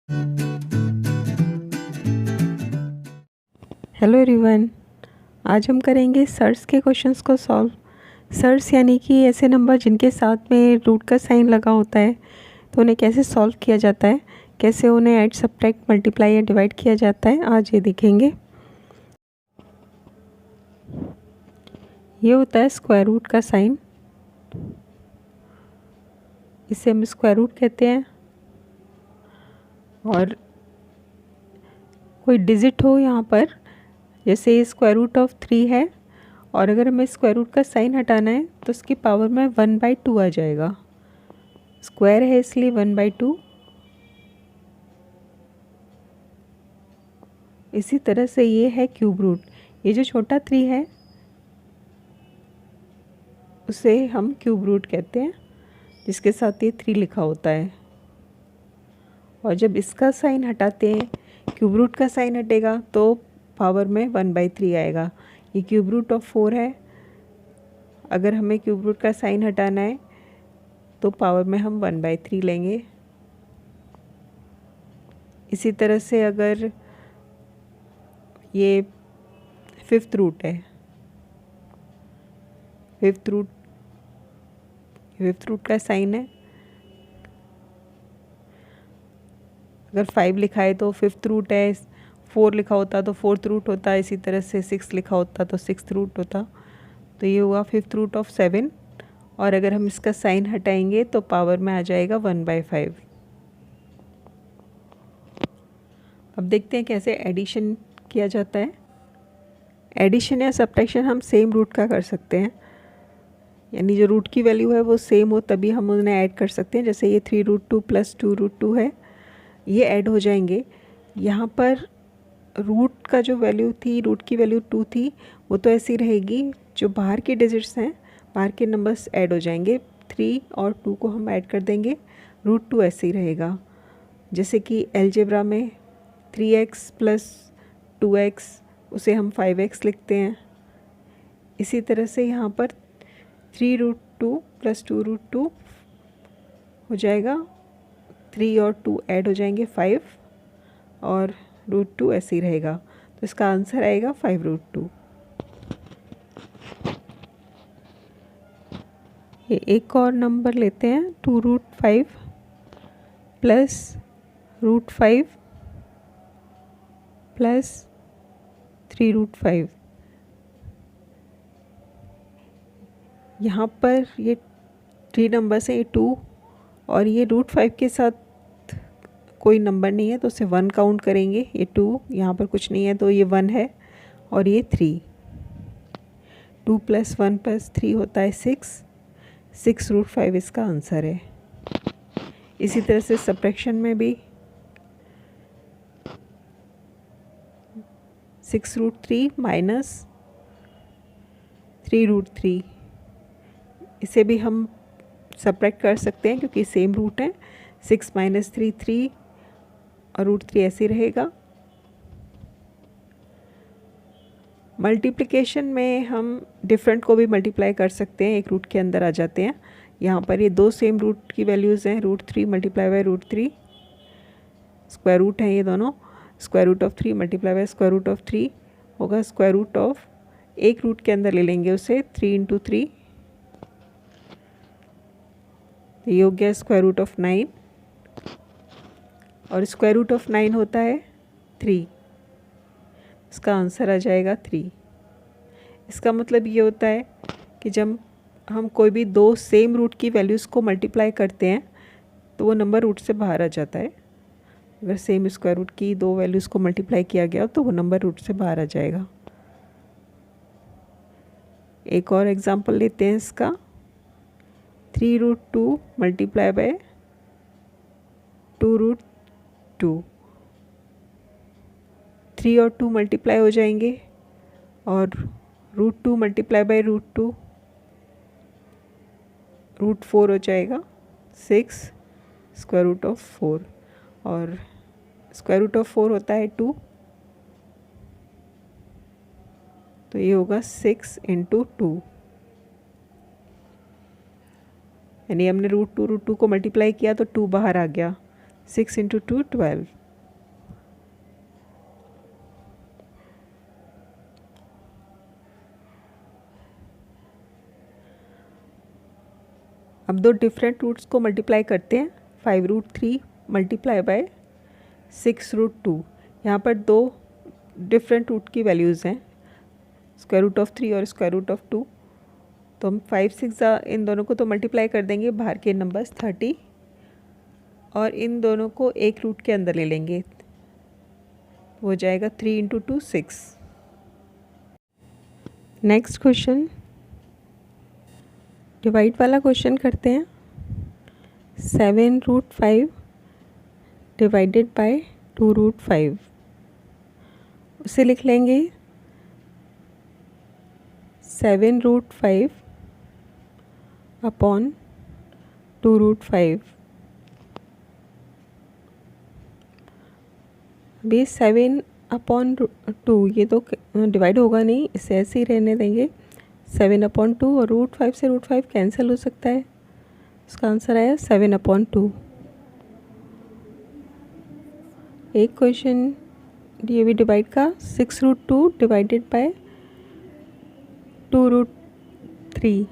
Hello everyone, आज हम करेंगे सर्स के क्वेश्चंस को सॉल्व। सर्स यानी कि ऐसे नंबर जिनके साथ में रूट का साइन लगा होता है, तो उन्हें कैसे सॉल्व किया जाता है, कैसे उन्हें ऐड, सब्ट्रैक्ट, मल्टीप्लाई या डिवाइड किया जाता है, आज ये देखेंगे। ये होता है स्क्वायर रूट का साइन, इसे हम स्क्वायर रूट कहते हैं। और कोई डिजिट हो यहाँ पर, जैसे ये स्क्वायर रूट ऑफ 3 है, और अगर हमें स्क्वायर रूट का साइन हटाना है तो उसकी पावर में 1/2 आ जाएगा। स्क्वायर है इसलिए 1/2। इसी तरह से ये है क्यूब रूट। ये जो छोटा 3 है उसे हम क्यूब रूट कहते हैं, जिसके साथ ये 3 लिखा होता है। और जब इसका साइन हटाते हैं, क्यूब रूट का साइन हटेगा तो पावर में 1/3 आएगा। ये क्यूब रूट ऑफ 4 है, अगर हमें क्यूब रूट का साइन हटाना है तो पावर में हम 1/3 लेंगे। इसी तरह से अगर ये 5th रूट है, फिफ्थ रूट का साइन है, अगर 5 लिखा है तो 5th रूट है, 4 लिखा होता तो 4th रूट होता, इसी तरह से 6 लिखा होता तो 6th रूट होता। तो ये हुआ 5th रूट ऑफ 7। और अगर हम इसका साइन हटाएंगे तो पावर में आ जाएगा 1/5। अब देखते हैं कैसे एडिशन किया जाता है। एडिशन या सब्ट्रैक्शन हम सेम रूट का कर सकते हैं, यानी जो रूट की वैल्यू है वो सेम हो तभी हम उन्हें ऐड कर सकते हैं। जैसे ये 3√2 + 2√2 है, ये ऐड हो जाएंगे। यहाँ पर रूट का जो वैल्यू थी, रूट की वैल्यू 2 थी, वो तो ऐसी रहेगी। जो बाहर के डिजिट्स हैं, बाहर के नंबर्स ऐड हो जाएंगे। 3 और 2 को हम ऐड कर देंगे, √2 ऐसे ही रहेगा। जैसे कि अलजेब्रा में 3x + 2x, उसे हम 5x लिखते हैं। इसी तरह से यहाँ पर 3√2 + 2√2 हो जाएगा, 3 और 2 ऐड हो जाएंगे 5, और √2 ऐसे ही रहेगा। तो इसका आंसर आएगा 5√2। ये एक और नंबर लेते हैं, 2√5 + √5 + 3√5। यहाँ पर ये 3 नंबर्स हैं, ये 2 और ये √5 के साथ कोई नंबर नहीं है तो उसे 1 काउंट करेंगे। ये 2, यहाँ पर कुछ नहीं है तो ये 1 है, और ये 3। 2 + 1 + 3 होता है 6। 6√5 इसका आंसर है। इसी तरह से सब्ट्रैक्शन में भी 6√3 - 3√3, इसे भी हम सब्ट्रैक्ट कर सकते हैं क्योंकि सेम रूट है। 6 - 3 3, और √3 ऐसे ही रहेगा। मल्टीप्लिकेशन में हम डिफरेंट को भी मल्टीप्लाई कर सकते हैं, एक रूट के अंदर आ जाते हैं। यहाँ पर ये 2 सेम रूट की वैल्यूज़ हैं, √3 × √3, स्क्वायर रूट हैं ये दोनों। Square root of 3 × square root of 3 होगा स्क्वायर रूट ऑफ, एक रूट के अंदर ले लेंगे उसे, 3 × 3, ये हो गया स्क्वायर रूट ऑफ 9, और स्क्वायर रूट ऑफ 9 होता है 3। इसका आंसर आ जाएगा 3। इसका मतलब ये होता है कि जब हम कोई भी 2 सेम रूट की वैल्यूज़ को मल्टीप्लाई करते हैं तो वो नंबर रूट से बाहर आ जाता है। अगर सेम स्क्वायर रूट की 2 वैल्यूज़ को मल्टीप्लाई किया गया तो वो नंबर रूट से बाहर आ जाएगा। एक और एग्जांपल लेते हैं इसका, 3√2 × 2√2। 3 और 2 मल्टीप्लाई हो जाएंगे, और √2 × √2 √4 हो जाएगा 6 स्क्वायर रूट ऑफ 4, और स्क्वायर रूट ऑफ 4 होता है 2, तो ये होगा 6 × 2, यानी हमने √2 को मल्टीप्लाई किया तो 2 बाहर आ गया। 6 × 2 12। अब दो डिफरेंट रूट्स को मल्टीप्लाई करते हैं। 5√3 मल्टीप्लाई बाय 6√2। यहाँ पर दो डिफरेंट रूट की वैल्यूज़ हैं, √3 और √2। तो हम 5 6 इन दोनों को तो मल्टीप्लाई कर देंगे, बाहर के नंबर्स 30, और इन दोनों को एक रूट के अंदर ले लेंगे, हो जाएगा 3 × 2 6। नेक्स्ट क्वेश्चन डिवाइड वाला क्वेश्चन करते हैं। 7√5 डिवाइडेड बाय 2√5, उसे लिख लेंगे 7√5 अपॉन 2√5। अभी 7/2 ये तो डिवाइड होगा नहीं, इसे ऐसे ही रहने देंगे। 7/2 और √5 से √5 कैंसिल हो सकता है, इसका आंसर आया 7/2। एक क्वेश्चन ये भी डिवाइड का 6√2 डिवाइडेड बाय 2√3।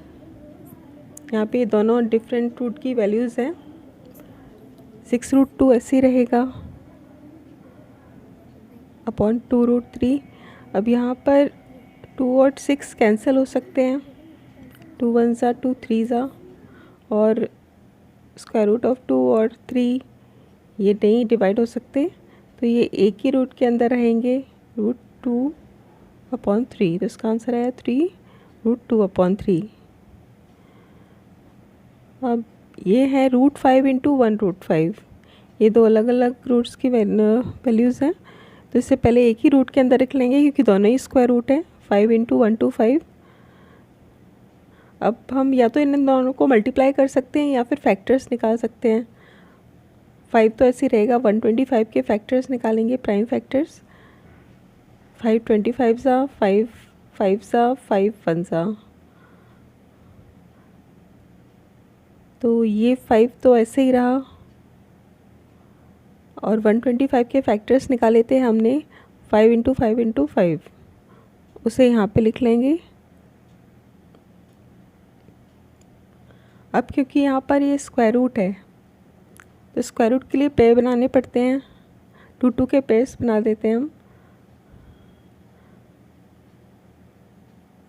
यहाँ पे दोनों डिफरेंट रूट की वैल्यूज़ हैं। 6√2 ऐसे ही रहेगा अपॉन 2√3। अब यहाँ पर 2 और 6 कैंसिल हो सकते हैं, 2 1 ज़ा 2 3 ज़ा, और √2 और 3 ये नहीं डिवाइड हो सकते, तो ये एक ही रूट के अंदर रहेंगे, √2/3। तो इसका आंसर आया 3√2/3। अब ये है √5 × 1√5, ये दो अलग अलग रूट्स की वैल्यूज़ हैं, तो इससे पहले एक ही रूट के अंदर रख लेंगे क्योंकि दोनों ही स्क्वायर रूट है। 5 × 125। अब हम या तो इन दोनों को मल्टीप्लाई कर सकते हैं या फिर फैक्टर्स निकाल सकते हैं। 5 तो ऐसे ही रहेगा, 125 के फैक्टर्स निकालेंगे, प्राइम फैक्टर्स। 5 25 ज़ा, 5 5 ज़ा, 5 1 ज़ा, तो ये 5 तो ऐसे ही रहा, और 125 के फैक्टर्स निकाले थे हमने 5 × 5 × 5, उसे यहाँ पे लिख लेंगे। अब क्योंकि यहाँ पर ये स्क्वायर रूट है, तो स्क्वायर रूट के लिए पेयर बनाने पड़ते हैं, 2 2 के पेयर्स बना देते हैं हम।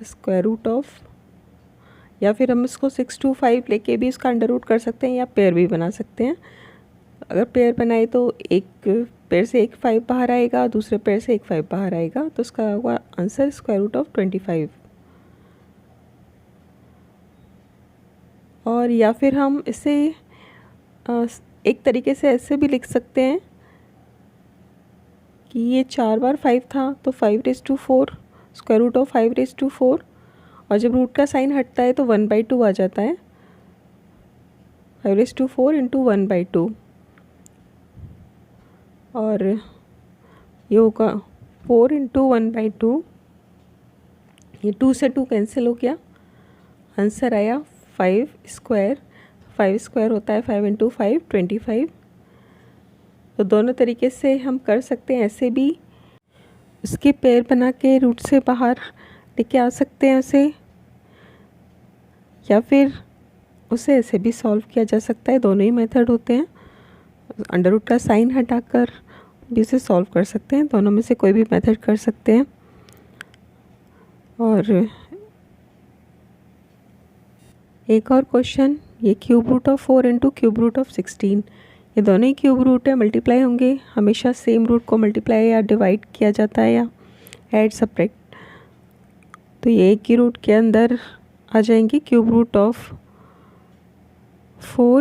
स्क्वायर रूट ऑफ, या फिर हम इसको 6 2 5 लेके भी इसका अंडर रूट कर सकते हैं, या पेयर भी बना सकते हैं। अगर पेयर बनाए तो एक पेयर से एक 5 बाहर आएगा, दूसरे पेयर से एक 5 बाहर आएगा, तो इसका होगा आंसर √25। और या फिर हम इसे एक तरीके से ऐसे भी लिख सकते हैं कि ये 4 बार 5 था, तो 5⁴, √5⁴, और जब रूट का साइन हटता है तो 1/2 आ जाता है, 5⁴ × 1/2, और ये होगा 4 × 1/2। ये 2 से 2 कैंसिल हो गया, आंसर आया 5²। 5² होता है 5 × 5 25। तो दोनों तरीके से हम कर सकते हैं, ऐसे भी उसके पेयर बना के रूट से बाहर लेके आ सकते हैं उसे, या फिर उसे ऐसे भी सॉल्व किया जा सकता है। दोनों ही मेथड होते हैं, अंडर रूट का साइन हटाकर भी उसे सॉल्व कर सकते हैं, दोनों में से कोई भी मेथड कर सकते हैं। और एक और क्वेश्चन, ये √4 × √16, ये दोनों ही क्यूब रूट है, मल्टीप्लाई होंगे। हमेशा सेम रूट को मल्टीप्लाई या डिवाइड किया जाता है, या ऐड सब्ट्रैक्ट, तो ये एक ही रूट के अंदर आ जाएंगे। √4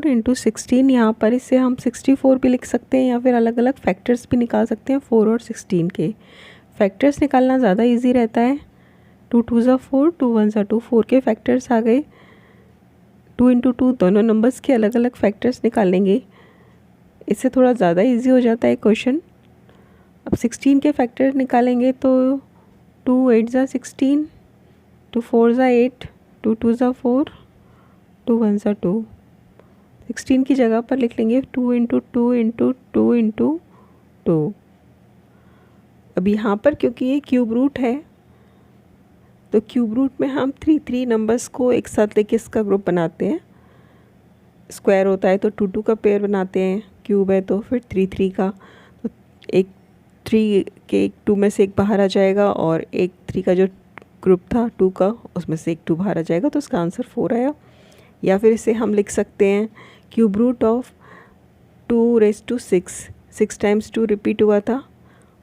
× 16, यहाँ पर इसे हम 64 भी लिख सकते हैं, या फिर अलग अलग फैक्टर्स भी निकाल सकते हैं 4 और 16 के। फैक्टर्स निकालना ज़्यादा इजी रहता है। 2 2 ज़ा 4, 2 1 ज़ा 2, 4 के फैक्टर्स आ गए। 2 × 2 दोनों नंबर्स के अलग अलग फैक्टर्स निकालेंगे, इससे थोड़ा ज़्यादा इजी हो जाता है क्वेश्चन। अब 16 के फैक्टर निकालेंगे तो 2 8 ज़ा 16, 2 4 ज़ा 8, 2 2 ज़ा 4, 2 1 ज़ा 2। 16 की जगह पर लिख लेंगे 2 × 2 × 2 × 2। अब यहाँ पर क्योंकि ये क्यूब रूट है, तो क्यूब रूट में हम 3 3 नंबर्स को एक साथ लेके इसका ग्रुप बनाते हैं। स्क्वायर होता है तो 2 2 का पेयर बनाते हैं, क्यूब है तो फिर 3 3 का, तो एक 3 के एक 2 में से एक बाहर आ जाएगा और एक 3 का जो ग्रुप था 2 का उसमें से एक 2 बाहर आ जाएगा, तो उसका आंसर 4 आया। या फिर इसे हम लिख सकते हैं cube root of 2�6, 6 times 2 repeat हुआ था,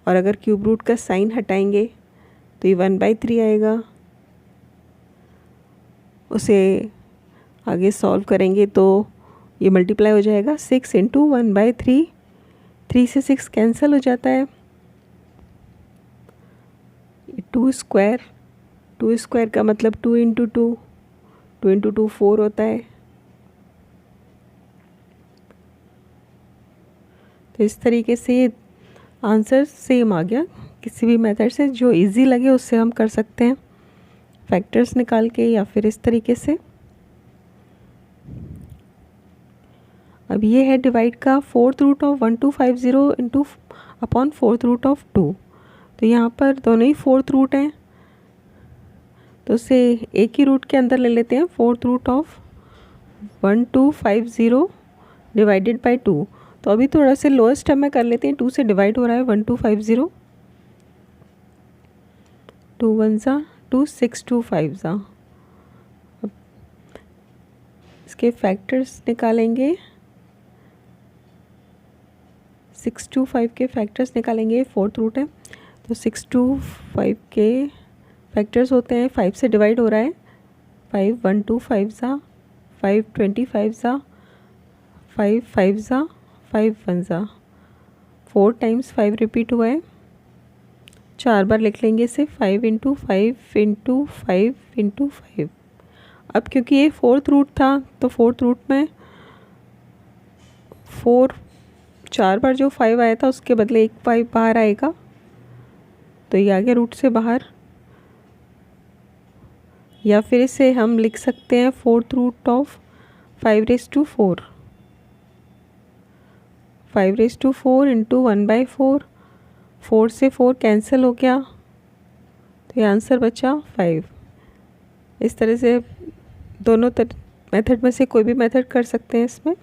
और अगर क्यूब रूट का साइन हटाएंगे तो ये 1/3 आएगा। उसे आगे सॉल्व करेंगे तो ये मल्टीप्लाई हो जाएगा 6 × 1/3, 3 से 6 कैंसिल हो जाता है, 2 स्क्वायर, 2 स्क्वायर का मतलब 2 × 2, 2 × 2 4 होता है। तो इस तरीके से ये आंसर सेम आ गया। किसी भी मेथड से जो इजी लगे उससे हम कर सकते हैं, फैक्टर्स निकाल के या फिर इस तरीके से। अब ये है डिवाइड का 4th root of 1250 into upon 4th root of 2। तो यहाँ पर दोनों ही 4th रूट हैं, तो उसे एक ही रूट के अंदर ले लेते हैं, 4th root of 1250 divided by 2। तो अभी थोड़ा से लोएस्ट टर्म में कर लेते हैं, 2 से डिवाइड हो रहा है 1250, 2 1 ज़ा 2, 6 2 5 ज़ा। अब इसके फैक्टर्स निकालेंगे, 6 2 5 के फैक्टर्स निकालेंगे, 4th रूट है तो 6 2 5 के फैक्टर्स होते हैं, 5 से डिवाइड हो रहा है, 5 1 2 5 ज़ा, 5 25 ज़ा, 5 5 ज़ा, 5 1 ज़ा, 4 टाइम्स 5 रिपीट हुआ है, 4 बार लिख लेंगे इसे, 5 × 5 × 5 × 5। अब क्योंकि ये 4th रूट था तो 4th रूट में 4 बार जो 5 आया था उसके बदले एक 5 बाहर आएगा, तो ये आ गया रूट से बाहर। या फिर इसे हम लिख सकते हैं 4th रूट ऑफ 5⁴, 5⁴ इंटू 1/4, 4 से 4 कैंसिल हो गया, तो ये आंसर बचा 5। इस तरह से दोनों मेथड में से कोई भी मेथड कर सकते हैं इसमें।